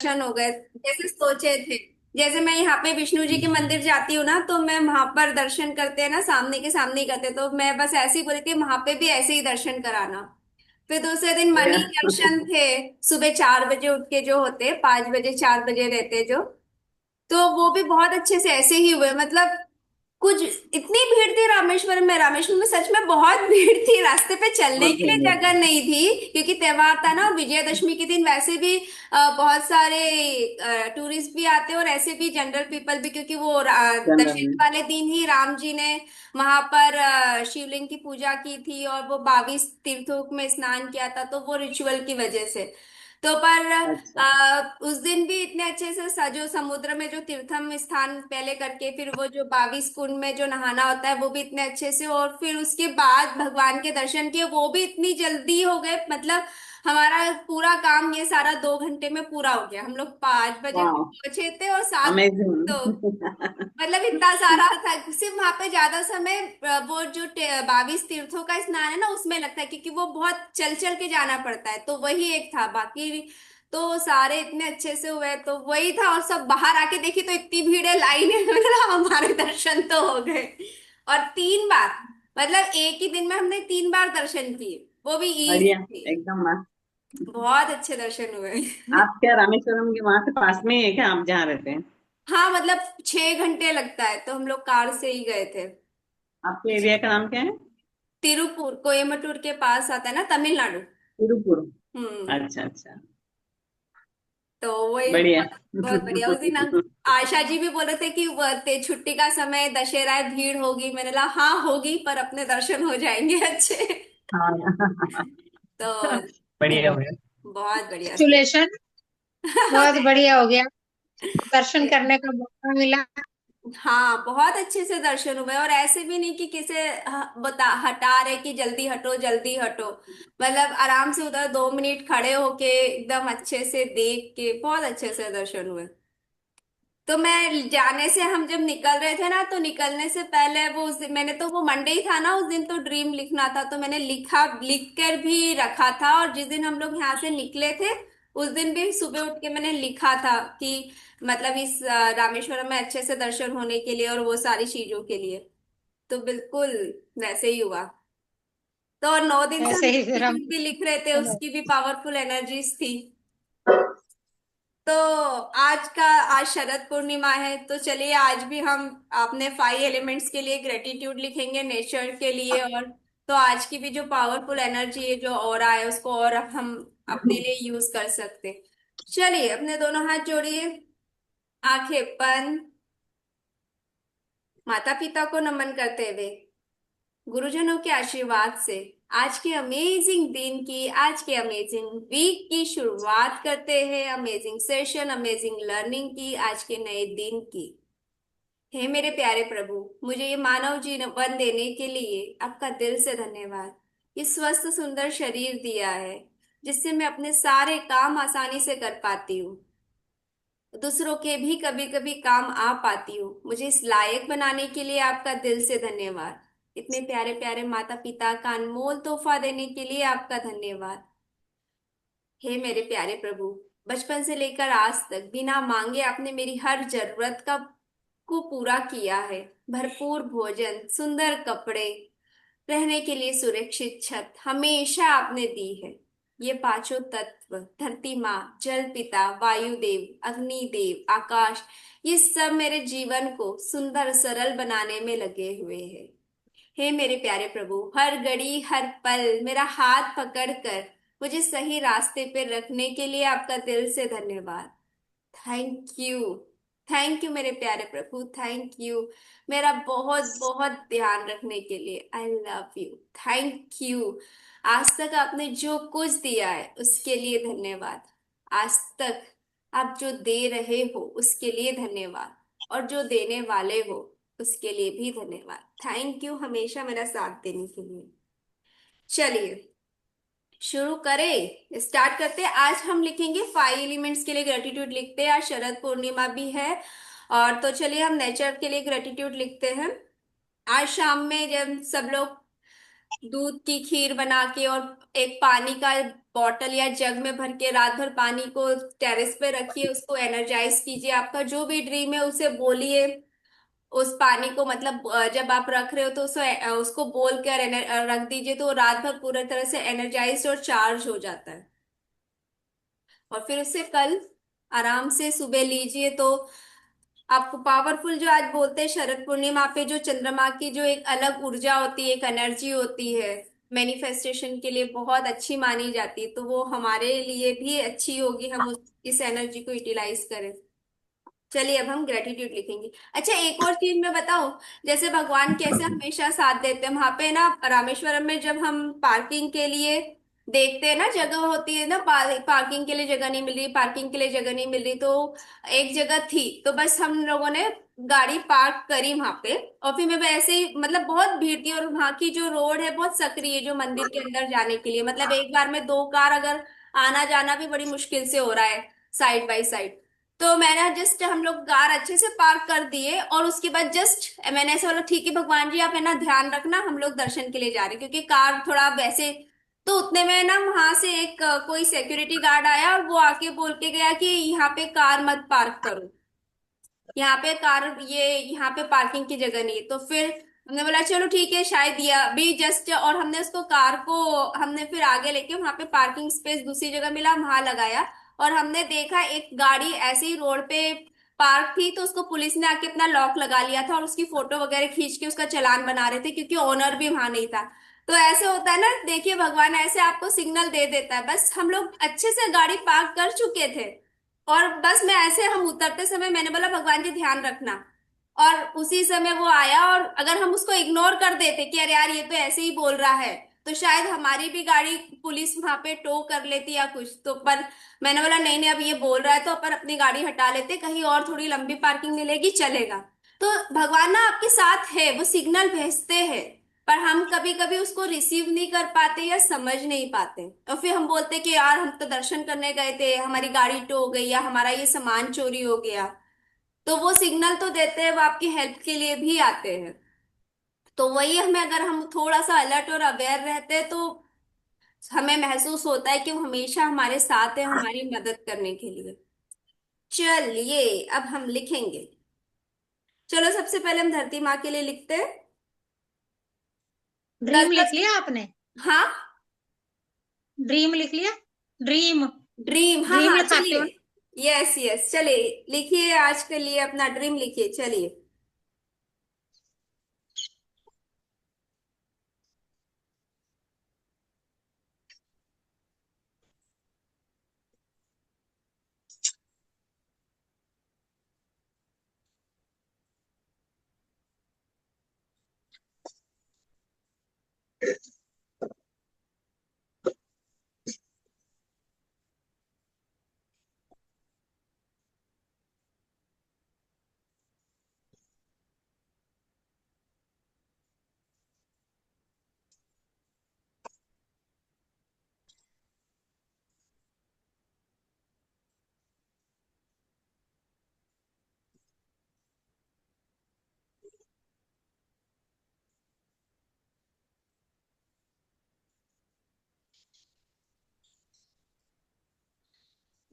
दर्शन हो गए जैसे सोचे थे। जैसे मैं यहाँ पे विष्णु जी के मंदिर जाती हूँ ना, तो मैं वहां पर दर्शन करते हैं ना, सामने के सामने ही करते, तो मैं बस ऐसे ही बोली थी वहां पे भी ऐसे ही दर्शन कराना। फिर दूसरे दिन मणि बढ़िया। दर्शन थे। सुबह 4 बजे उठ के जो होते, 5 बजे 4 बजे रहते जो, तो वो भी बहुत अच्छे से ऐसे ही हुए। मतलब कुछ इतनी भीड़ थी रामेश्वरम में। रामेश्वरम में सच में बहुत भीड़ थी, रास्ते पे चलने बहुत के लिए बढ़िया। जगह नहीं थी, क्योंकि त्योहार था ना। और विजयदशमी के दिन वैसे भी बहुत सारे टूरिस्ट भी आते हैं, और ऐसे भी जनरल पीपल भी, क्योंकि वो जनरल में। दशहरे वाले दिन ही राम जी ने वहां पर शिवलिंग की पूजा की थी, और वो 22 तीर्थों में स्नान किया था, तो वो रिचुअल की वजह से। तो पर अच्छा। उस दिन भी इतने अच्छे से जो समुद्र में जो तीर्थम स्थान पहले करके, फिर वो जो 22 कुंड में जो नहाना होता है वो भी इतने अच्छे से, और फिर उसके बाद भगवान के दर्शन किए वो भी इतनी जल्दी हो गए। मतलब हमारा पूरा काम ये सारा 2 घंटे में पूरा हो गया। हम लोग 5 बजे वाह। पहुंचे थे और 7 तो अमेजिंग। मतलब इतना सारा था। सिर्फ वहां पे ज्यादा समय वो जो 22 तीर्थों का स्नान है ना उसमें लगता है, क्योंकि वो बहुत चल चल के जाना पड़ता है, तो वही एक था। बाकी तो सारे इतने अच्छे से हुए, तो वही था। और सब बाहर आके देखी तो इतनी भीड़ है, लाइन है। मतलब हमारे दर्शन तो हो गए। और 3 बार, मतलब एक ही दिन में हमने 3 बार दर्शन किए, वो भी बढ़िया। इजी। एकदम मस्त। बहुत अच्छे दर्शन हुए। आप क्या रामेश्वरम के वहां से पास में ही है क्या, आप जहाँ रहते हैं? हाँ, मतलब 6 घंटे लगता है, तो हम लोग कार से ही गए थे। आपके एरिया का नाम क्या है? तिरुपुर, कोयम्बटूर के पास आता है ना, तमिलनाडु। तिरुपुर। हम्म। अच्छा अच्छा। तो वही बढ़िया। बहुत, बहुत बढ़िया। उस दिन आशा जी भी बोल रहे थे कि छुट्टी का समय दशहरा है, भीड़ होगी। मैंने कहा हाँ होगी, पर अपने दर्शन हो जाएंगे अच्छे। हाँ। तो बढ़िया हो गया। बहुत बढ़िया से। कॉन्ग्रेचुलेशन। बहुत बढ़िया हो गया, दर्शन करने का मौका मिला। हाँ, बहुत अच्छे से दर्शन हुए, और ऐसे भी नहीं कि किसे बता हटा रहे कि जल्दी हटो जल्दी हटो। मतलब आराम से उधर 2 मिनट खड़े होके एकदम अच्छे से देख के बहुत अच्छे से दर्शन हुए। तो मैं जाने से, हम जब निकल रहे थे ना, तो निकलने से पहले वो उस दिन मैंने, तो वो मंडे ही था ना उस दिन, तो ड्रीम लिखना था, तो मैंने लिख कर भी रखा था। और जिस दिन हम लोग यहाँ से निकले थे उस दिन भी सुबह उठ के मैंने लिखा था कि मतलब इस रामेश्वरम में अच्छे से दर्शन होने के लिए और वो सारी चीजों के लिए। तो बिल्कुल वैसे ही हुआ। तो और 9 दिन से हम ऐसे ही फिर हम। ग्रेटिट्यूड भी लिख रहे थे, उसकी भी पावरफुल एनर्जीज थी। तो आज शरद पूर्णिमा है, तो चलिए आज भी हम अपने 5 एलिमेंट्स के लिए ग्रेटिट्यूड लिखेंगे, नेचर के लिए। और तो आज की भी जो पावरफुल एनर्जी है, जो ऑरा है, उसको और हम अपने लिए यूज कर सकते। चलिए अपने दोनों हाथ जोड़िए, आंखें बंद, माता पिता को नमन करते हुए, गुरुजनों के आशीर्वाद से आज के अमेजिंग दिन की, आज के अमेजिंग वीक की शुरुआत करते हैं। अमेजिंग सेशन, अमेजिंग लर्निंग की, आज के नए दिन की। हे मेरे प्यारे प्रभु, मुझे ये मानव जीवन देने के लिए आपका दिल से धन्यवाद। ये स्वस्थ सुंदर शरीर दिया है, जिससे मैं अपने सारे काम आसानी से कर पाती हूँ, दूसरों के भी कभी कभी काम आ पाती हूँ। मुझे इस लायक बनाने के लिए आपका दिल से धन्यवाद। इतने प्यारे प्यारे माता पिता का अनमोल तोहफा देने के लिए आपका धन्यवाद। हे मेरे प्यारे प्रभु, बचपन से लेकर आज तक बिना मांगे आपने मेरी हर जरूरत का को पूरा किया है। भरपूर भोजन, सुंदर कपड़े, रहने के लिए सुरक्षित छत हमेशा आपने दी है। ये पांचों तत्व, धरती माँ, जल पिता, वायु देव, अग्नि देव, आकाश, ये सब मेरे जीवन को सुंदर सरल बनाने में लगे हुए हैं। हे मेरे प्यारे प्रभु, हर घड़ी हर पल मेरा हाथ पकड़कर मुझे सही रास्ते पे रखने के लिए आपका दिल से धन्यवाद। Thank you. थैंक यू मेरे प्यारे प्रभु, थैंक यू। मेरा बहुत बहुत ध्यान रखने के लिए, I love you. Thank you. आज तक आपने जो कुछ दिया है उसके लिए धन्यवाद। आज तक आप जो दे रहे हो उसके लिए धन्यवाद, और जो देने वाले हो उसके लिए भी धन्यवाद। थैंक यू हमेशा मेरा साथ देने के लिए। चलिए शुरू करें, स्टार्ट करते हैं। आज हम लिखेंगे 5 एलिमेंट्स के लिए ग्रेटिट्यूड लिखते हैं। आज शरद पूर्णिमा भी है, और तो चलिए हम नेचर के लिए ग्रेटिट्यूड लिखते हैं। आज शाम में जब सब लोग दूध की खीर बना के और एक पानी का बॉटल या जग में भर के रात भर पानी को टेरेस पे रखिए, उसको एनर्जाइज कीजिए। आपका जो भी ड्रीम है उसे बोलिए। उस पानी को मतलब जब आप रख रहे हो तो उसको बोल कर रख दीजिए, तो वो रात भर पूरी तरह से एनर्जाइज और चार्ज हो जाता है। और फिर उससे कल आराम से सुबह लीजिए तो आपको पावरफुल, जो आज बोलते हैं शरद पूर्णिमा पे जो चंद्रमा की जो एक अलग ऊर्जा होती है, एक एनर्जी होती है, मैनिफेस्टेशन के लिए बहुत अच्छी मानी जाती है, तो वो हमारे लिए भी अच्छी होगी, हम इस एनर्जी को यूटिलाइज करें। चलिए अब हम ग्रेटिट्यूड लिखेंगे। अच्छा, एक और चीज मैं बताऊं, जैसे भगवान कैसे हमेशा साथ देते हैं वहां पे ना, रामेश्वरम में जब हम पार्किंग के लिए देखते हैं ना, जगह होती है ना, पार्किंग के लिए जगह नहीं मिल रही, पार्किंग के लिए जगह नहीं मिल रही, तो एक जगह थी तो बस हम लोगों ने गाड़ी पार्क करी वहां पे। और फिर मैं वैसे ही मतलब बहुत भीड़ थी, और वहां की जो रोड है बहुत सकरी है जो मंदिर के अंदर जाने के लिए, मतलब एक बार में दो कार अगर आना जाना भी बड़ी मुश्किल से हो रहा है, साइड बाय साइड। तो मैंने जस्ट हम लोग कार अच्छे से पार्क कर दिए, और उसके बाद जस्ट मैंने ऐसे बोला ठीक है भगवान जी आप है ना ध्यान रखना, हम लोग दर्शन के लिए जा रहे हैं, क्योंकि कार थोड़ा वैसे। तो उतने में ना वहां से एक कोई सिक्योरिटी गार्ड आया और वो आके बोल के गया कि यहाँ पे कार मत पार्क करो, यहाँ पे कार ये यहाँ पे पार्किंग की जगह नहीं है। तो फिर हमने बोला चलो ठीक है, शायद ये अभी जस्ट, और हमने उसको कार को हमने फिर आगे लेके वहां पे पार्किंग स्पेस दूसरी जगह मिला वहां लगाया। और हमने देखा एक गाड़ी ऐसे ही रोड पे पार्क थी, तो उसको पुलिस ने आके अपना लॉक लगा लिया था और उसकी फोटो वगैरह खींच के उसका चालान बना रहे थे, क्योंकि ओनर भी वहां नहीं था। तो ऐसे होता है ना, देखिए भगवान ऐसे आपको सिग्नल दे देता है, बस हम लोग अच्छे से गाड़ी पार्क कर चुके थे, और बस मैं ऐसे हम उतरते समय मैंने बोला भगवान जी ध्यान रखना, और उसी समय वो आया। और अगर हम उसको इग्नोर कर देते कि अरे यार ये तो ऐसे ही बोल रहा है, तो शायद हमारी भी गाड़ी पुलिस वहां पे टो कर लेती या कुछ तो। पर मैंने बोला नहीं नहीं, अब ये बोल रहा है तो अपन अपनी गाड़ी हटा लेते, कहीं और थोड़ी लंबी पार्किंग मिलेगी, चलेगा। तो भगवान ना आपके साथ है, वो सिग्नल भेजते हैं, पर हम कभी कभी उसको रिसीव नहीं कर पाते या समझ नहीं पाते, और फिर हम बोलते कि यार हम तो दर्शन करने गए थे, हमारी गाड़ी टो हो गई या हमारा ये सामान चोरी हो गया। तो वो सिग्नल तो देते हैं, वो आपकी हेल्प के लिए भी आते हैं। तो वही हमें, अगर हम थोड़ा सा अलर्ट और अवेयर रहते हैं तो हमें महसूस होता है कि वो हमेशा हमारे साथ है, हमारी मदद करने के लिए। चलिए अब हम लिखेंगे। चलो सबसे पहले हम धरती माँ के लिए लिखते हैं। दस ड्रीम लिख दस। लिया आपने? हाँ, ड्रीम लिख लिया? ड्रीम। ड्रीम, हाँ ड्रीम हाँ लिखाते चलिए। हो ना? यस यस, चलिए लिखिए, आज के लिए अपना ड्रीम लिखिए, चलिए।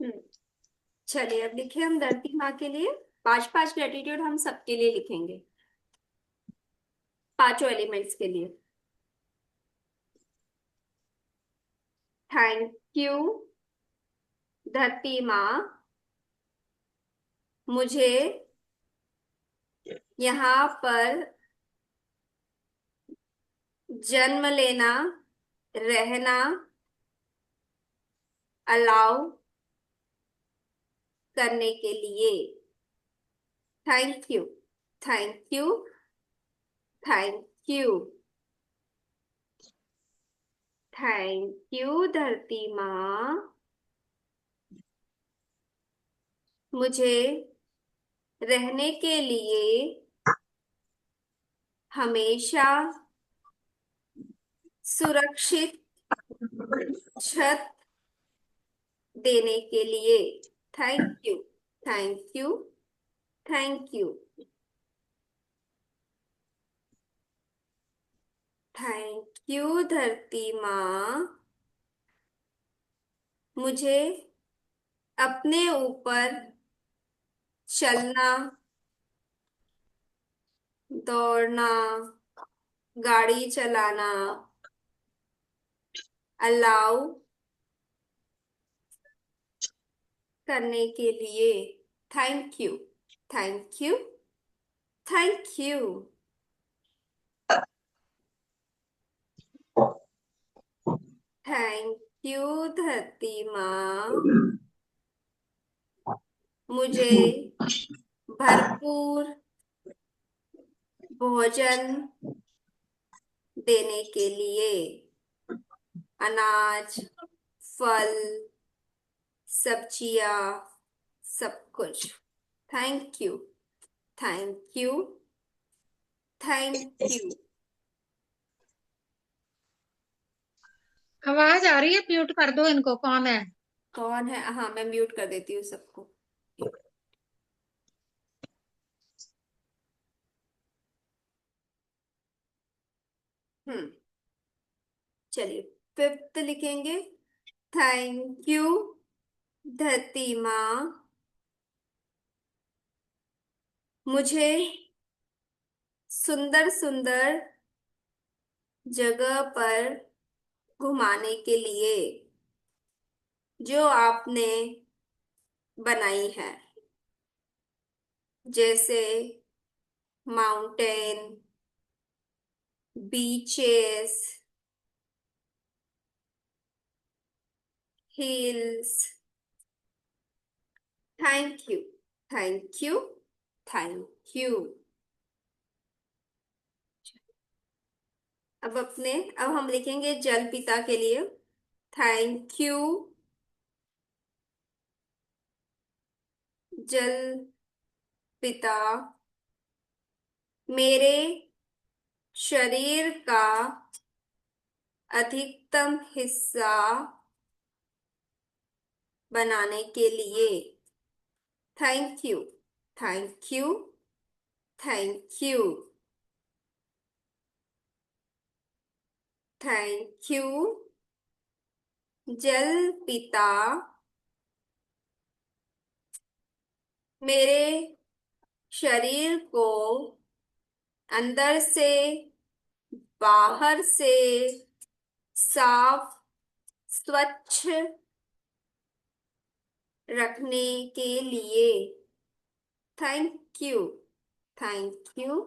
हम्म, चलिए अब लिखे हम धरती माँ के लिए। पांच पांच ग्रेटिट्यूड हम सबके लिए लिखेंगे, पांचों एलिमेंट्स के लिए। थैंक यू धरती माँ, मुझे यहाँ पर जन्म लेना, रहना अलाउ करने के लिए। Thank you, thank you, thank you, thank you धरती माँ, मुझे रहने के लिए हमेशा सुरक्षित छत देने के लिए। Thank you, thank you, thank you. Thank you धरती माँ, मुझे अपने ऊपर चलना, दौड़ना, गाड़ी चलाना अलाउ करने के लिए। Thank you, thank you, thank you. Thank you धरती माँ, मुझे भरपूर भोजन देने के लिए। अनाज, फल, सब्जियां, सब कुछ। Thank you, thank you, thank you. आवाज आ रही है? म्यूट कर दो इनको, कौन है? कौन है? हाँ, मैं म्यूट कर देती हूँ सबको। हम्म, चलिए फिफ्थ लिखेंगे। थैंक यू धरती माँ, मुझे सुंदर सुंदर जगह पर घुमाने के लिए जो आपने बनाई है, जैसे mountain, beaches, hills. Thank you, thank you, thank you. अब हम लिखेंगे जल पिता के लिए। थैंक यू जल पिता, मेरे शरीर का अधिकतम हिस्सा बनाने के लिए। Thank you, thank you, thank you, thank you जल पिता, मेरे शरीर को अंदर से बाहर से साफ स्वच्छ रखने के लिए। Thank you, thank you,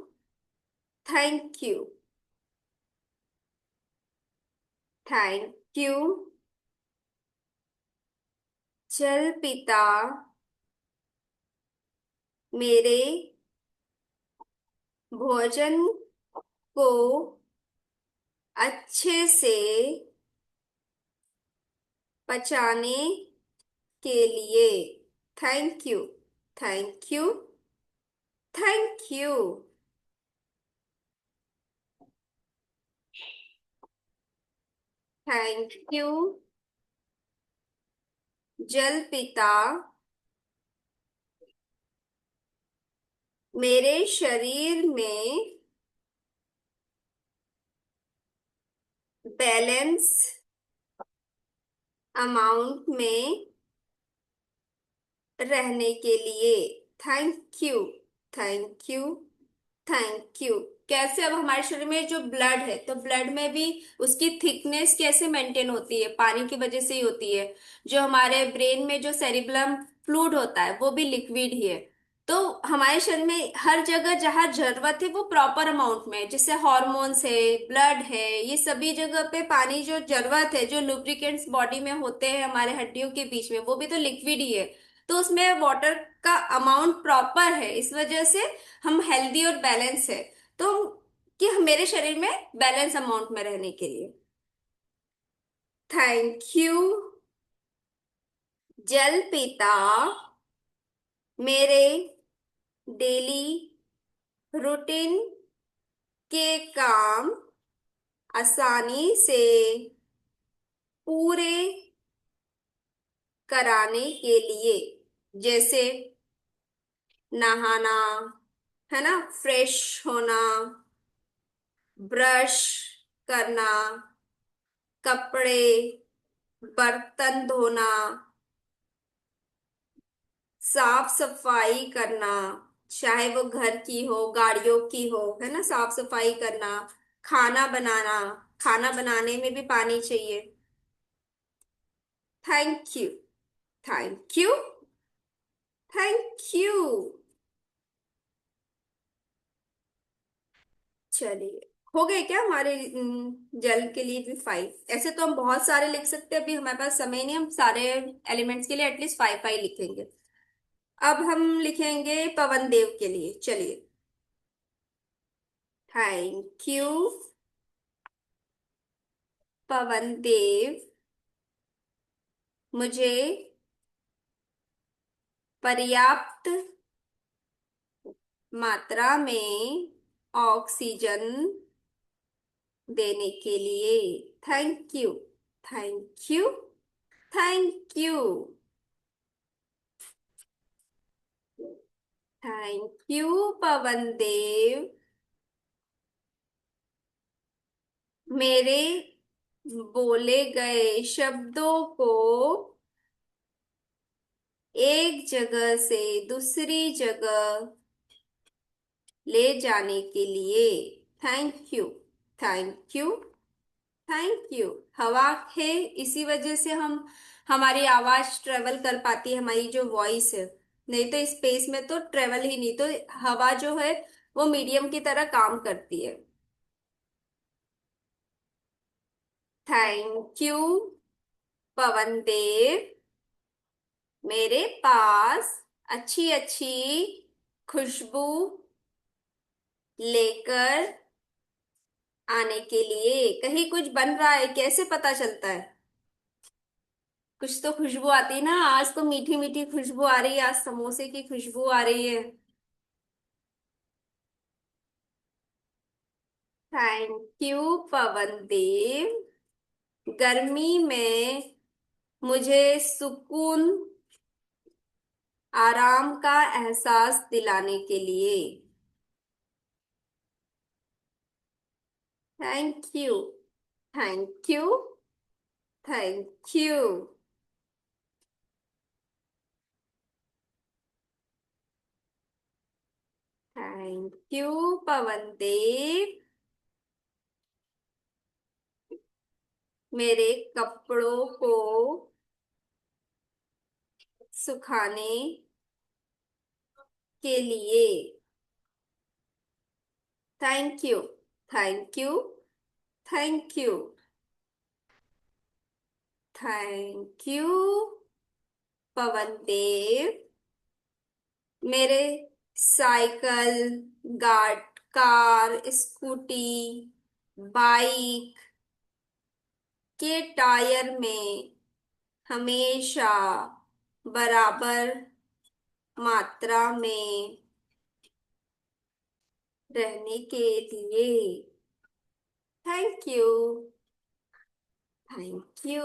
thank you, thank you जल पिता, मेरे भोजन को अच्छे से पचाने के लिए। Thank you, thank you, thank you. Thank you जल पिता, मेरे शरीर में बैलेंस अमाउंट में रहने के लिए। Thank you, thank you, thank you. कैसे? अब हमारे शरीर में जो ब्लड है, तो ब्लड में भी उसकी थिकनेस कैसे मेंटेन होती है? पानी की वजह से ही होती है। जो हमारे ब्रेन में जो सेरिब्लम फ्लूइड होता है वो भी लिक्विड ही है। तो हमारे शरीर में हर जगह जहाँ जरूरत है वो प्रॉपर अमाउंट में है। जैसे हॉर्मोन्स है, ब्लड है, ये सभी जगह पे पानी जो जरूरत है, जो लुब्रिकेंट्स बॉडी में होते हैं हमारे हड्डियों के बीच में, वो भी तो लिक्विड ही है। तो उसमें वाटर का अमाउंट प्रॉपर है, इस वजह से हम हेल्दी और बैलेंस है। तो कि मेरे शरीर में बैलेंस अमाउंट में रहने के लिए। थैंक यू जल पिता, मेरे डेली रूटीन के काम आसानी से पूरे कराने के लिए। जैसे नहाना, है ना, फ्रेश होना, ब्रश, करना, कपड़े, बर्तन धोना, साफ सफाई करना, चाहे वो घर की हो गाड़ियों की हो, है ना, साफ सफाई करना, खाना बनाना, खाना बनाने में भी पानी चाहिए। Thank you, thank you, thank you. चलिए, हो गए क्या हमारे जल के लिए भी 5। ऐसे तो हम बहुत सारे लिख सकते हैं, अभी हमारे पास समय नहीं, हम सारे एलिमेंट्स के लिए एटलीस्ट 5 5 लिखेंगे। अब हम लिखेंगे पवन देव के लिए। चलिए, थैंक यू पवन देव, मुझे पर्याप्त मात्रा में ऑक्सीजन देने के लिए। Thank you, thank you, thank you, thank you Pawan Dev, मेरे बोले गए शब्दों को एक जगह से दूसरी जगह ले जाने के लिए। Thank you, thank you, thank you. हवा है, इसी वजह से हम हमारी आवाज ट्रेवल कर पाती है, हमारी जो वॉइस है। नहीं तो स्पेस में तो ट्रेवल ही नहीं, तो हवा जो है वो मीडियम की तरह काम करती है। थैंक यू पवन देव, मेरे पास अच्छी अच्छी खुशबू लेकर आने के लिए। कहीं कुछ बन रहा है, कैसे पता चलता है? कुछ तो खुशबू आती है ना, आज तो मीठी मीठी खुशबू आ रही है, आज समोसे की खुशबू आ रही है। थैंक यू पवन देव, गर्मी में मुझे सुकून आराम का एहसास दिलाने के लिए। Thank you, thank you, thank you, thank you Pawan Dev, मेरे कपड़ों को सुखाने के लिए। Thank you, thank you, thank you, thank you Pawan Dev, मेरे cycle, guard, car, scooty, bike के टायर में हमेशा बराबर मात्रा में रहने के लिए। Thank you, thank you,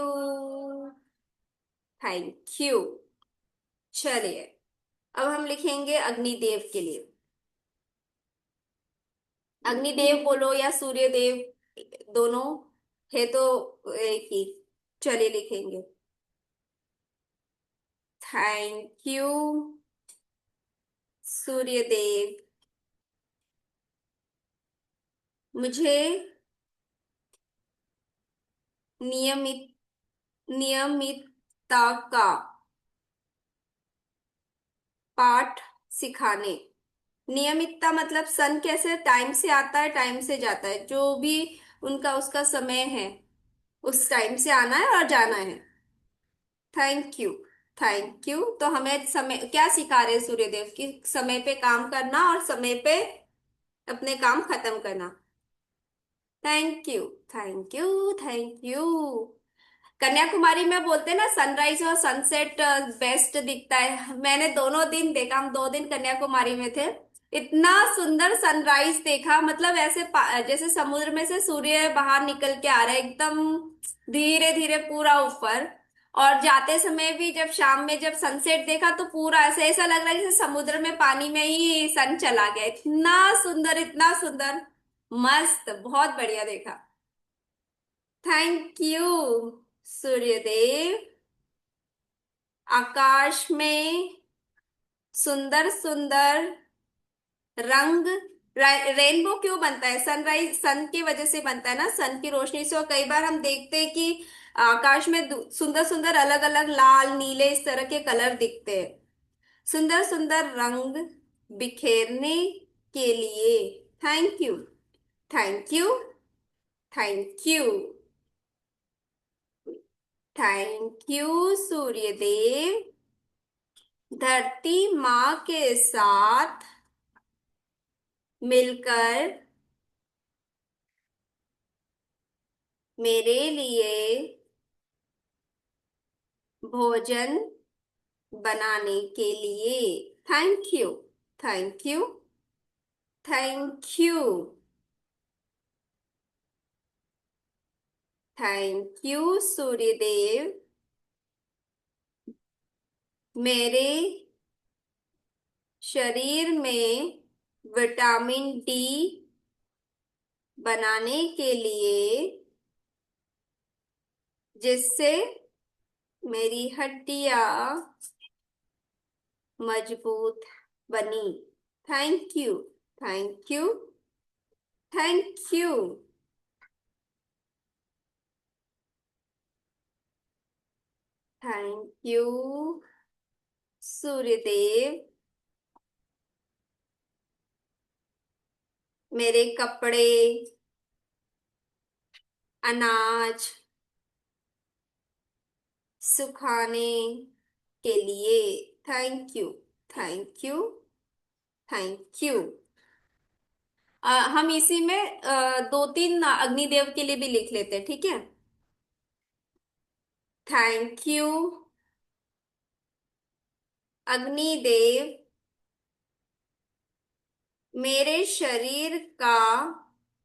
thank you. चलिए, अब हम लिखेंगे अग्निदेव के लिए। अग्निदेव बोलो या सूर्य देव, दोनों है तो एक ही। चलिए लिखेंगे, थैंक यू सूर्य देव, मुझे नियमित नियमितता का पाठ सिखाने। नियमितता मतलब सन कैसे टाइम से आता है, टाइम से जाता है, जो भी उनका उसका समय है, उस टाइम से आना है और जाना है। Thank you, thank you. तो हमें समय क्या सिखा रहे हैं सूर्यदेव की? समय पे काम करना और समय पे अपने काम खत्म करना। Thank you, thank you, thank you. Kanyakumari में बोलते हैं ना, सनराइज और सनसेट बेस्ट दिखता है। मैंने दोनों दिन देखा, हम 2 दिन कन्याकुमारी में थे। इतना सुंदर सनराइज देखा, मतलब ऐसे जैसे समुद्र में से सूर्य बाहर निकल के आ रहा है एकदम धीरे धीरे पूरा ऊपर। और जाते समय भी जब शाम में जब सनसेट देखा तो पूरा ऐसे ऐसा लग रहा है जैसे समुद्र में पानी में ही सन चला गया। इतना सुंदर, इतना सुंदर, मस्त, बहुत बढ़िया देखा। Thank you Suryadev. आकाश में सुंदर सुंदर रंग। रेनबो क्यों बनता है? सनराइज सन की वजह से बनता है ना, सन की रोशनी से। और कई बार हम देखते हैं कि आकाश में सुंदर सुंदर अलग अलग लाल नीले इस तरह के कलर दिखते हैं। सुंदर सुंदर रंग बिखेरने के लिए thank you. Thank you. Thank you. Thank you Suryadev. धरती माँ के साथ मिलकर मेरे लिए भोजन बनाने के लिए thank you. Thank you. Thank you. Thank you Suryadev. मेरे शरीर में विटामिन डी बनाने के लिए, जिससे मेरी हड्डियां मजबूत बनी। Thank you. Thank you. Thank you. Thank you Suryadev. मेरे कपड़े, अनाज सुखाने के लिए thank you. Thank you. Thank you. हम इसी में दो तीन अग्निदेव के लिए भी लिख लेते हैं, ठीक है? Thank you Agnidev. मेरे शरीर का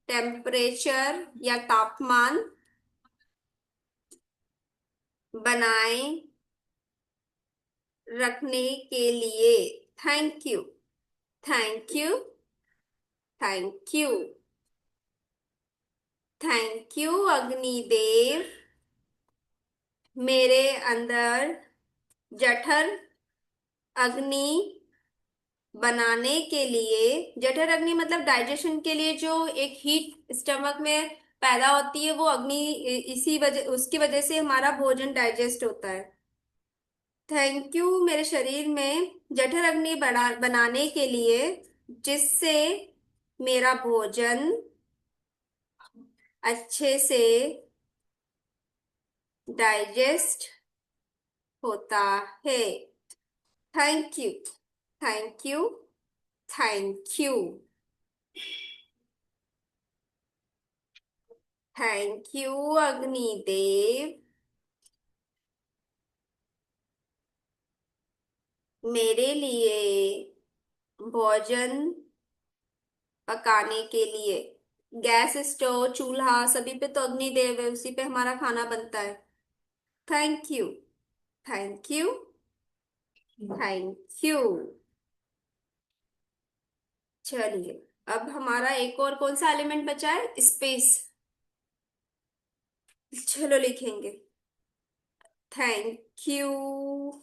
टेम्परेचर या तापमान बनाए रखने के लिए thank you. Thank you. Thank you. Thank you Agnidev. मेरे अंदर जठर अग्नि बनाने के लिए, जठर अग्नि मतलब डाइजेशन के लिए जो एक हीट स्टमक में पैदा होती है, वो अग्नि इसी वजह उसकी वजह से हमारा भोजन डाइजेस्ट होता है। थैंक यू मेरे शरीर में जठर अग्नि बनाने के लिए, जिससे मेरा भोजन अच्छे से डाइजेस्ट होता है। Thank you. Thank you. Thank you. Thank you Agnidev. मेरे लिए भोजन पकाने के लिए, गैस स्टोव चूल्हा सभी पे तो अग्निदेव है, उसी पे हमारा खाना बनता है। Thank you. Thank you. Thank you. चलिए, अब हमारा एक और कौन सा एलिमेंट बचा है? स्पेस। चलो लिखेंगे। Thank you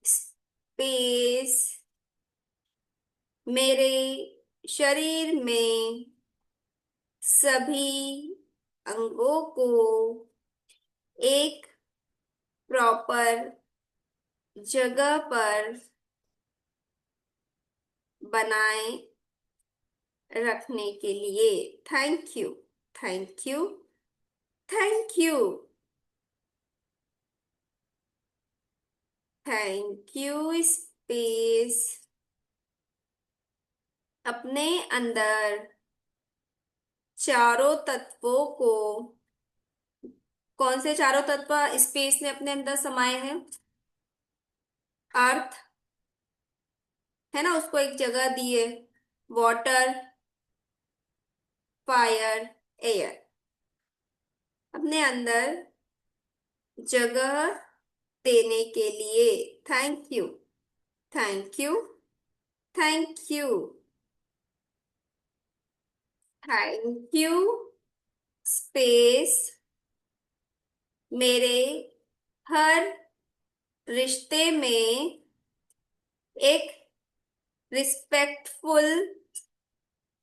space. मेरे शरीर में सभी अंगों को एक प्रॉपर जगह पर बनाए रखने के लिए thank you. Thank you. Thank you. Thank you space. अपने अंदर चारों तत्वों को, कौन से चारों तत्व स्पेस ने अपने अंदर समाये हैं? अर्थ है ना, उसको एक जगह दी है। वाटर, फायर, एयर, अपने अंदर जगह देने के लिए thank you. Thank you. Thank you. Thank you space. मेरे हर रिश्ते में एक रिस्पेक्टफुल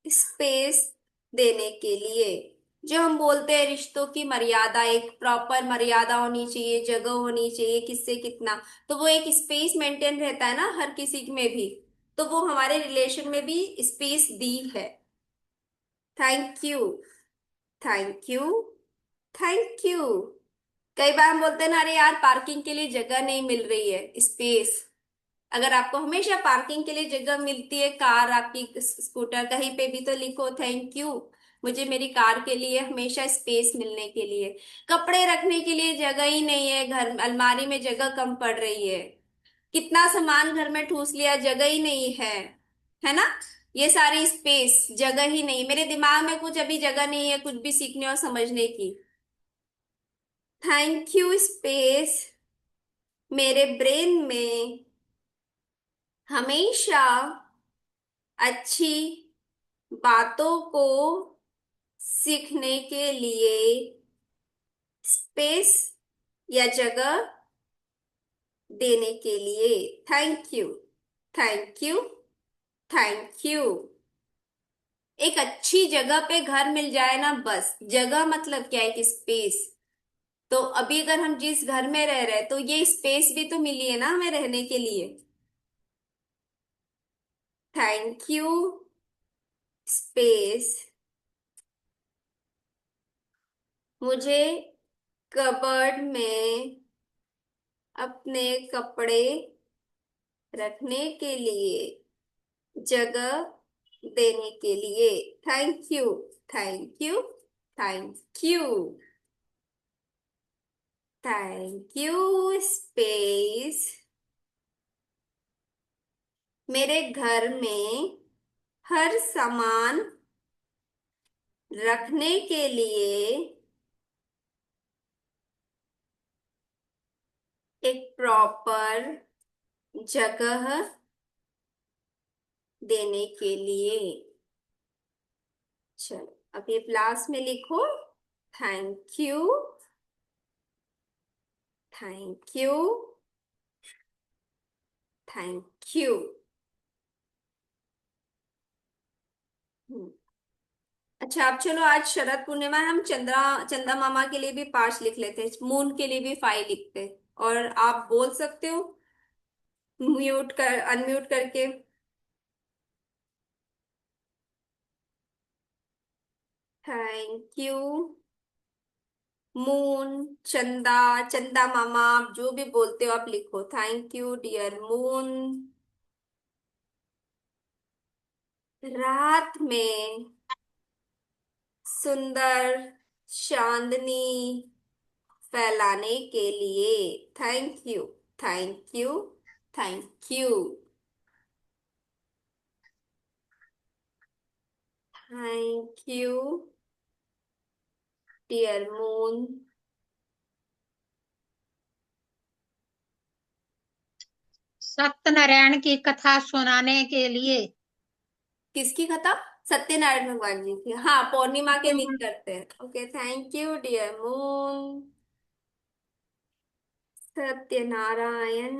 स्पेस देने के लिए। जो हम बोलते हैं रिश्तों की मर्यादा, एक प्रॉपर मर्यादा होनी चाहिए, जगह होनी चाहिए, किससे कितना, तो वो एक स्पेस मेंटेन रहता है ना हर किसी में भी। तो वो हमारे रिलेशन में भी स्पेस दी है। Thank you. Thank you. Thank you. कई बार हम बोलते हैं ना, अरे यार पार्किंग के लिए जगह नहीं मिल रही है, स्पेस। अगर आपको हमेशा पार्किंग के लिए जगह मिलती है, कार आपकी स्कूटर कहीं पे भी, तो लिखो थैंक यू, मुझे मेरी कार के लिए हमेशा स्पेस मिलने के लिए। कपड़े रखने के लिए जगह ही नहीं है, घर अलमारी में जगह कम पड़ रही है। कितना सामान घर में ठूस लिया, जगह ही नहीं है ना। ये सारी स्पेस, जगह ही नहीं, मेरे दिमाग में कुछ अभी जगह नहीं है कुछ भी सीखने और समझने की। थैंक यू स्पेस मेरे ब्रेन में हमेशा अच्छी बातों को सीखने के लिए स्पेस या जगह देने के लिए। Thank you. Thank you. Thank you. एक अच्छी जगह पे घर मिल जाए ना, बस जगह मतलब क्या है कि स्पेस। तो अभी अगर हम जिस घर में रह रहे हैं, तो ये स्पेस भी तो मिली है ना हमें रहने के लिए। थैंक यू स्पेस मुझे कबर्ड में अपने कपड़े रखने के लिए जगह देने के लिए। Thank you. Thank you. Thank you. Thank you space मेरे घर में हर सामान रखने के लिए एक प्रॉपर जगह देने के लिए। चलो अब ये क्लास में लिखो। Thank you. Thank you. Thank you. अच्छा अब चलो, आज शरद पूर्णिमा है, हम चंद्रा चंदा मामा के लिए भी 5 लिख लेते हैं, मून के लिए भी 5 लिखते हैं। और आप बोल सकते हो म्यूट कर, अनम्यूट करके। थैंक यू मून, चंदा, चंदा मामा, आप जो भी बोलते हो आप लिखो। Thank you dear moon. रात में सुंदर चांदनी फैलाने के लिए। Thank you. Thank you. Thank you. Thank you dear moon. Satyanarayan की कथा सुनाने के लिए। किसकी कथा? सत्यनारायण भगवान जी की, हाँ पूर्णिमा के दिन करते हैं। Okay thank you dear moon. Satyanarayan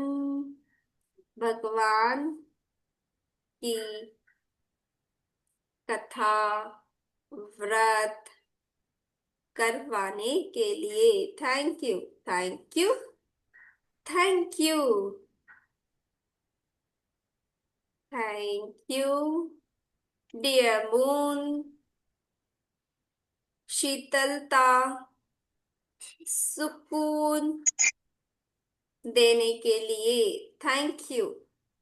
भगवान की कथा व्रत करवाने के लिए। Thank you. Thank you. Thank you. Thank you dear moon. शीतलता, सुकून देने के लिए। Thank you.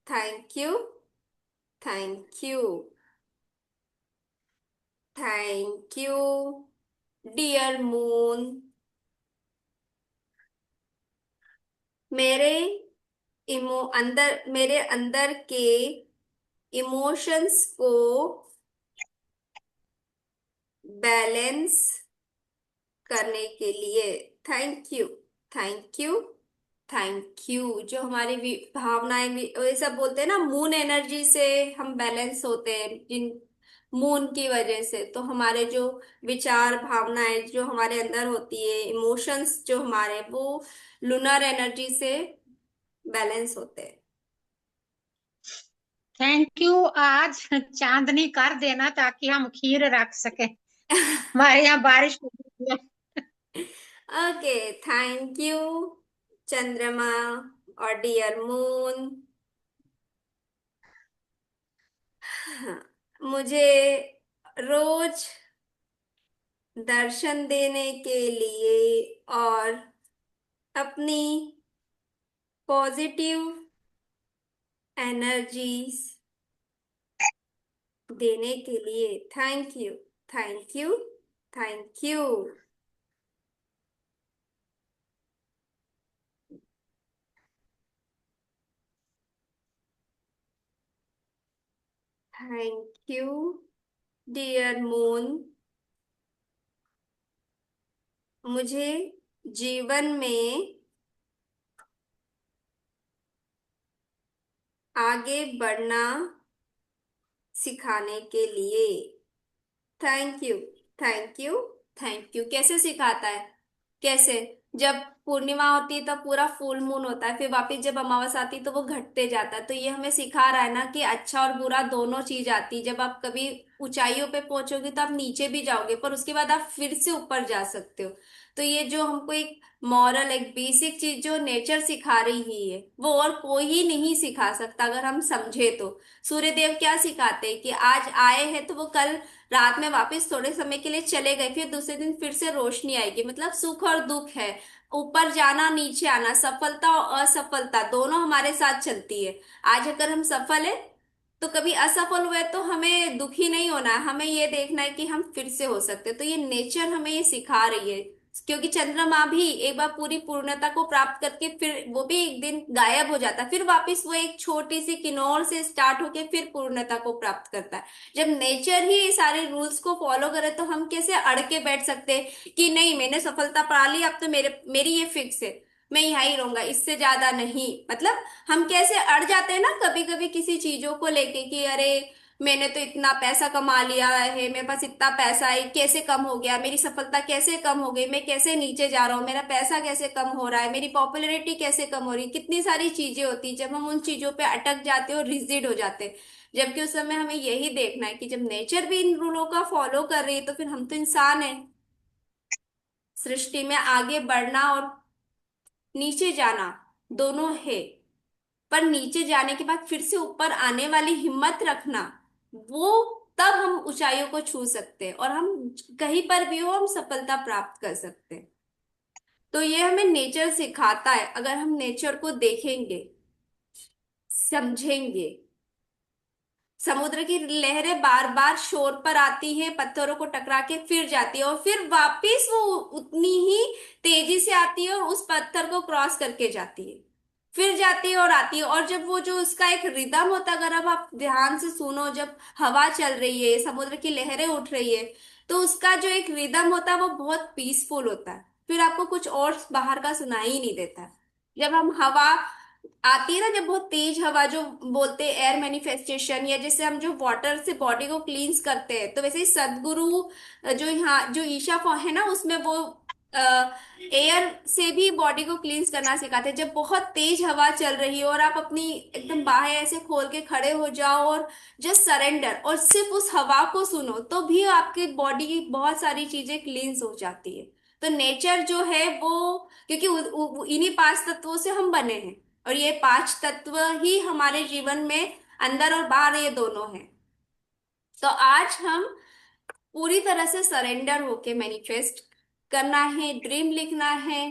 Thank you. Thank you. Thank you dear moon. मेरे मेरे अंदर के इमोशंस को बैलेंस करने के लिए। Thank you. Thank you. Thank you. जो हमारी भावनाएं भी, ये सब बोलते हैं ना, मून एनर्जी से हम बैलेंस होते हैं। जिन मून की वजह से। तो हमारे जो विचार भावनाएं जो हमारे अंदर होती है, इमोशंस जो हमारे, वो लूनर एनर्जी से बैलेंस होते हैं। Thank you. आज चांदनी कर देना ताकि हम खीर रख सके, हमारे यहाँ बारिश हो रही है। ओके, थैंक यू चंद्रमा और डियर मून। मुझे रोज दर्शन देने के लिए और अपनी पॉजिटिव एनर्जीज देने के लिए thank you, thank you, thank you, thank you dear moon. मुझे जीवन में आगे बढ़ना सिखाने के लिए thank you, thank you, thank you. कैसे सिखाता है? कैसे? जब पूर्णिमा होती है तब पूरा फुल मून होता है, फिर वापस जब अमावस्या आती है तो वो घटते जाता है। तो ये हमें सिखा रहा है ना कि अच्छा और बुरा दोनों चीज आती है। जब आप कभी ऊंचाइयों पे पहुंचोगे तो आप नीचे भी जाओगे, पर उसके बाद आप फिर से ऊपर जा सकते हो। तो ये जो हमको एक मॉरल, एक बेसिक चीज जो नेचर सिखा रही है, वो और कोई ही नहीं सिखा सकता अगर हम समझे तो। सूर्य देव क्या सिखाते हैं कि आज आए हैं तो वो कल रात में वापस थोड़े समय के लिए चले गए, फिर दूसरे दिन फिर से रोशनी आएगी। मतलब सुख और दुख है, ऊपर जाना नीचे आना, सफलता और असफलता दोनों हमारे साथ चलती है। आज अगर हम सफल है तो कभी असफल हुए तो हमें दुखी नहीं होना है, हमें ये देखना है कि हम फिर से हो सकते हैं। तो ये नेचर हमें ये सिखा रही है। क्योंकि चंद्रमा भी एक बार पूरी पूर्णता को प्राप्त करके फिर वो भी एक दिन गायब हो जाता है, फिर वापस वो एक छोटी सी किन्नौर से स्टार्ट होके फिर पूर्णता को प्राप्त करता है। जब नेचर ही ये सारे रूल्स को फॉलो करे तो हम कैसे अड़ के बैठ सकते हैं कि नहीं मैंने सफलता पा ली, अब तो मेरी ये फिक्स है, मैं यहाँ ही रहूंगा, इससे ज्यादा नहीं। मतलब हम कैसे अड़ जाते हैं ना कभी कभी किसी चीजों को लेके कि अरे मैंने तो इतना पैसा कमा लिया है, मेरे पास इतना पैसा है, कैसे कम हो गया, मेरी सफलता कैसे कम हो गई, मैं कैसे नीचे जा रहा हूँ, मेरा पैसा कैसे कम हो रहा है, मेरी पॉपुलैरिटी कैसे कम हो रही है। कितनी सारी चीजें होती है, जब हम उन चीजों पे अटक जाते हैं और रिजिड हो जाते हैं। जबकि उस समय हमें यही देखना है कि जब नेचर भी इन रूलों का फॉलो कर रही है तो फिर हम तो इंसान हैं। सृष्टि में आगे बढ़ना और नीचे जाना दोनों है, पर नीचे जाने के बाद फिर से ऊपर आने वाली हिम्मत रखना, वो तब हम ऊंचाइयों को छू सकते हैं और हम कहीं पर भी हो हम सफलता प्राप्त कर सकते हैं। तो ये हमें नेचर सिखाता है। अगर हम नेचर को देखेंगे, समझेंगे, समुद्र की लहरें बार बार शोर पर आती हैं, पत्थरों को टकरा के फिर जाती है और फिर वापस वो उतनी ही तेजी से आती है और उस पत्थर को क्रॉस करके जाती है, फिर जाती है और आती है। और जब वो जो उसका एक रिदम होता है, अगर अब आप ध्यान से सुनो, जब हवा चल रही है, समुद्र की लहरें उठ रही है, तो उसका जो एक रिदम होता है वो बहुत पीसफुल होता है, फिर आपको कुछ और बाहर का सुनाई ही नहीं देता है। जब हम हवा आती है ना, जब बहुत तेज हवा, जो बोलते हैं एयर मैनिफेस्टेशन, या जैसे हम जो वाटर से बॉडी को क्लींस करते हैं, तो वैसे ही सदगुरु जो यहाँ जो ईशा है ना, उसमें वो एयर से भी बॉडी को क्लींस करना सिखाते हैं। जब बहुत तेज हवा चल रही हो और आप अपनी एकदम बाहें ऐसे खोल के खड़े हो जाओ और जस्ट सरेंडर और सिर्फ उस हवा को सुनो, तो भी आपकी बॉडी की बहुत सारी चीजें क्लींस हो जाती है। तो नेचर जो है वो, क्योंकि इन्हीं पांच तत्वों से हम बने हैं, और ये पांच तत्व ही हमारे जीवन में अंदर और बाहर ये दोनों हैं। तो आज हम पूरी तरह से सरेंडर होके मैनिफेस्ट करना है, ड्रीम लिखना है,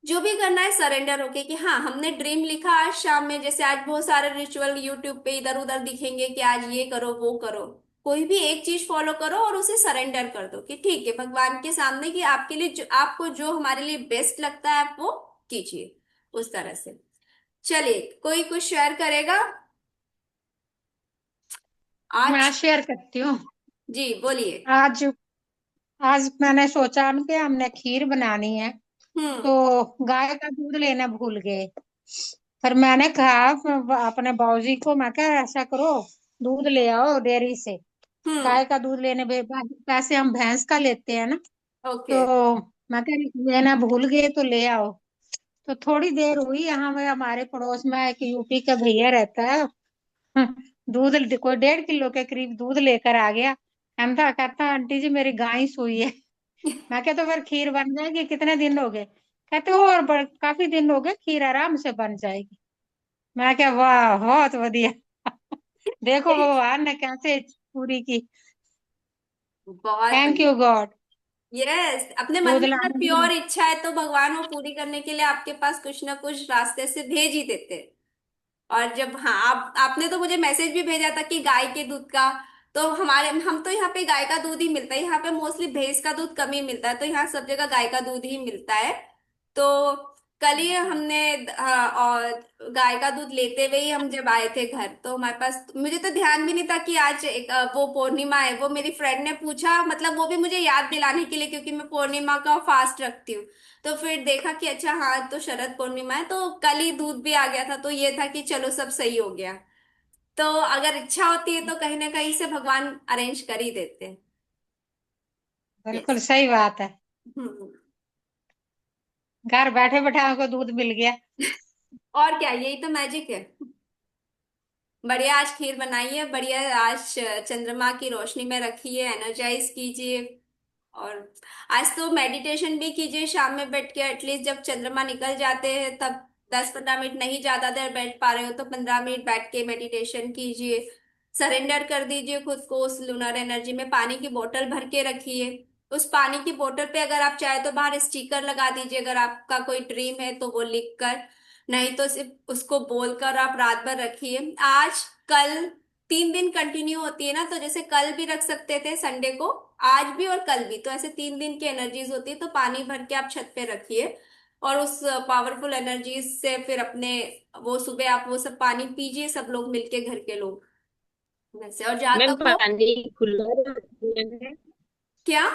जो भी करना है सरेंडर होके कि हाँ हमने ड्रीम लिखा आज शाम में। जैसे आज बहुत सारे रिचुअल यूट्यूब पे इधर उधर दिखेंगे कि आज ये करो वो करो, कोई भी एक चीज फॉलो करो और उसे सरेंडर कर दो कि ठीक है भगवान के सामने, कि आपके लिए जो आपको जो हमारे लिए बेस्ट लगता है आप वो कीजिए उस तरह से। चलिए, कोई कुछ शेयर करेगा मैं आज? शेयर करती हूँ। जी बोलिए। आज आज मैंने सोचा कि हमने खीर बनानी है, हम्म। तो गाय का दूध लेना भूल गए। फिर मैंने कहा अपने बाबूजी को, मैं क्या ऐसा करो, दूध ले आओ डेयरी से। हम्म। गाय का दूध लेने पैसे हम भैंस का लेते हैं ना। ओके। तो मैं कह रही लेना भूल गए तो ले आओ। तो थोड़ी देर हुई, यहाँ में हमारे पड़ोस में एक यूपी का भैया रहता है। दूध कोई 1.5 किलो के करीब दूध लेकर आ गया। कहता कहता आंटी जी मेरी गाय ही सूई है। मैं क्या तो फिर खीर बन जाएगी, कितने दिन हो गए? कहते और काफी दिन हो गए, खीर आराम से बन जाएगी। मैं क्या वाह बहुत बढ़िया। देखो भगवान ने कैसे पूरी की। बहुत थैंक बढ़िया। You God. यस, अपने मन दूध में अगर लाने के लिए। प्योर इच्छा है तो भगवान वो पूरी करने के लिए आपके पास कुछ ना कुछ रास्ते से भेज ही देते हैं। और जब, हाँ, आपने तो मुझे मैसेज भी भेजा था कि गाय के दूध का, तो हम तो यहाँ पे गाय का दूध ही मिलता है, यहाँ पे मोस्टली भैंस का दूध कम ही मिलता है, तो यहाँ सब जगह गाय का दूध ही मिलता है। तो कल ही हमने, हाँ, और गाय का दूध लेते हुए ही हम जब आए थे घर, तो हमारे पास, मुझे तो ध्यान भी नहीं था कि आज एक वो पूर्णिमा है। वो मेरी फ्रेंड ने पूछा, मतलब वो भी मुझे याद दिलाने के लिए, क्योंकि मैं पूर्णिमा का फास्ट रखती हूँ। तो फिर देखा कि अच्छा हाँ, तो शरद पूर्णिमा है, तो कल ही दूध भी आ गया था, तो ये था कि चलो सब सही हो गया। तो अगर इच्छा होती है तो कहीं ना कहीं से भगवान अरेंज कर ही देते हैं। यस। बिल्कुल सही बात है। हम्म। घर बैठे बैठे हमको दूध मिल गया। और क्या, यही तो मैजिक है। बढ़िया, आज खीर बनाई है, बढ़िया, आज चंद्रमा की रोशनी में रखिए, एनर्जाइज कीजिए। और आज तो मेडिटेशन भी कीजिए शाम में बैठ के, एटलीस्ट जब चंद्रमा निकल जाते हैं तब 10-15 मिनट, नहीं ज्यादा देर बैठ पा रहे हो तो 15 मिनट बैठ के मेडिटेशन कीजिए। सरेंडर कर दीजिए खुद को उस लूनर एनर्जी में। पानी की बोतल भर के रखिए। उस पानी की बोतल पे अगर आप चाहे तो बाहर स्टिकर लगा दीजिए, अगर आपका कोई ड्रीम है तो वो लिख कर। नहीं तो सिर्फ उसको बोलकर आप रात भर रखिए। आज, कल, 3 दिन कंटिन्यू होती है ना, तो जैसे कल भी रख सकते थे संडे को, आज भी और कल भी, तो ऐसे 3 दिन की एनर्जीज होती है, तो पानी भर के आप छत पे रखिए। और उस पावरफुल एनर्जीज से फिर अपने, वो सुबह आप वो सब पानी पीजिए, सब लोग मिलके, घर के लोग वैसे। और जहां मैम तक वो, पानी खुला रखना है? क्या?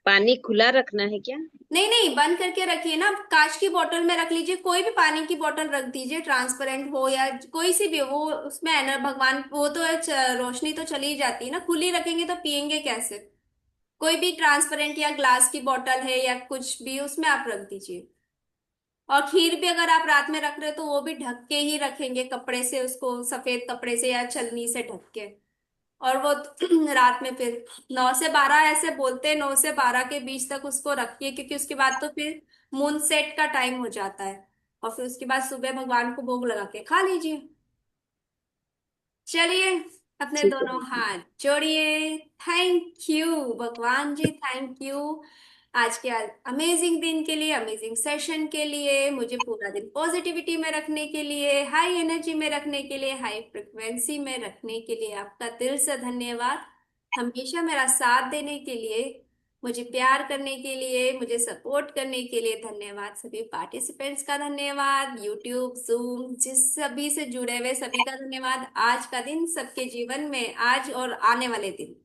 पानी खुला रखना है क्या? नहीं नहीं, बंद करके रखिए ना, कांच की बोतल में रख लीजिए, कोई भी पानी की बोतल रख दीजिए, ट्रांसपेरेंट हो या कोई सी भी हो, वो उसमें है ना भगवान, वो तो रोशनी तो चली जाती है ना, खुली रखेंगे तो पियेंगे कैसे? कोई भी ट्रांसपेरेंट या ग्लास की बोतल है या कुछ भी, उसमें आप रख दीजिए। और खीर भी अगर आप रात में रख रहे हो तो वो भी ढक के ही रखेंगे, कपड़े से, उसको सफेद कपड़े से या छलनी से ढक के। और वो रात में फिर 9 से 12, ऐसे बोलते हैं 9 से 12 के बीच तक उसको रखिए, क्योंकि उसके बाद तो फिर मून सेट का टाइम हो जाता है। और फिर उसके बाद सुबह भगवान को भोग लगा के खा लीजिए। चलिए, अपने ठीक दोनों है। हाथ जोड़िए। थैंक यू भगवान जी, थैंक यू। आज के अमेजिंग दिन के लिए, अमेजिंग सेशन के लिए, मुझे पूरा दिन पॉजिटिविटी में रखने के लिए, हाई एनर्जी में रखने के लिए, हाई फ्रिक्वेंसी में रखने के लिए आपका दिल से धन्यवाद। हमेशा मेरा साथ देने के लिए, मुझे प्यार करने के लिए, मुझे सपोर्ट करने के लिए धन्यवाद। सभी पार्टिसिपेंट्स का धन्यवाद, यूट्यूब, जूम, जिस सभी से जुड़े हुए सभी का धन्यवाद। आज का दिन सबके जीवन में, आज और आने वाले दिन